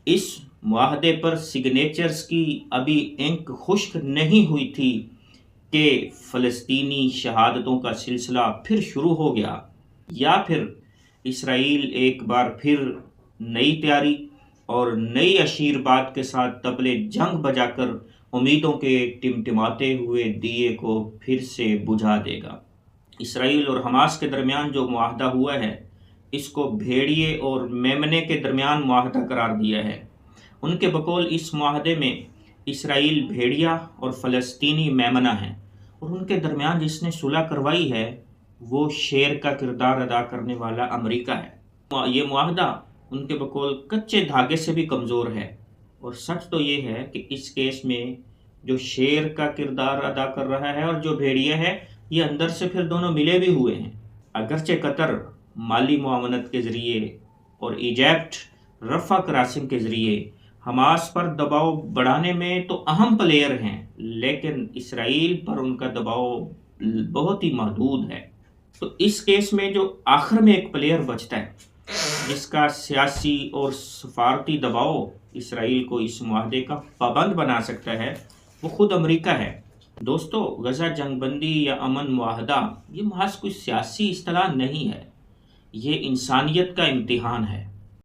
اس معاہدے پر سگنیچرز کی ابھی انک خشک نہیں ہوئی تھی کہ فلسطینی شہادتوں کا سلسلہ پھر شروع ہو گیا، یا پھر اسرائیل ایک بار پھر نئی تیاری اور نئی اشیرباد کے ساتھ طبلِ جنگ بجا کر امیدوں کے ٹمٹماتے ہوئے دیے کو پھر سے بجھا دے گا۔ اسرائیل اور حماس کے درمیان جو معاہدہ ہوا ہے، اس کو بھیڑیے اور میمنے کے درمیان معاہدہ قرار دیا ہے۔ ان کے بقول اس معاہدے میں اسرائیل بھیڑیا اور فلسطینی میمنہ ہیں، اور ان کے درمیان جس نے صلح کروائی ہے وہ شیر کا کردار ادا کرنے والا امریکہ ہے۔ یہ معاہدہ ان کے بقول کچے دھاگے سے بھی کمزور ہے، اور سچ تو یہ ہے کہ اس کیس میں جو شیر کا کردار ادا کر رہا ہے اور جو بھیڑیا ہے، یہ اندر سے پھر دونوں ملے بھی ہوئے ہیں۔ اگرچہ قطر مالی معاونت کے ذریعے اور ایجپٹ رفح کراسنگ کے ذریعے حماس پر دباؤ بڑھانے میں تو اہم پلیئر ہیں، لیکن اسرائیل پر ان کا دباؤ بہت ہی محدود ہے۔ تو اس کیس میں جو آخر میں ایک پلیئر بچتا ہے جس کا سیاسی اور سفارتی دباؤ اسرائیل کو اس معاہدے کا پابند بنا سکتا ہے، وہ خود امریکہ ہے۔ دوستو، غزہ جنگ بندی یا امن معاہدہ یہ محض کوئی سیاسی اصطلاح نہیں ہے، یہ انسانیت کا امتحان ہے۔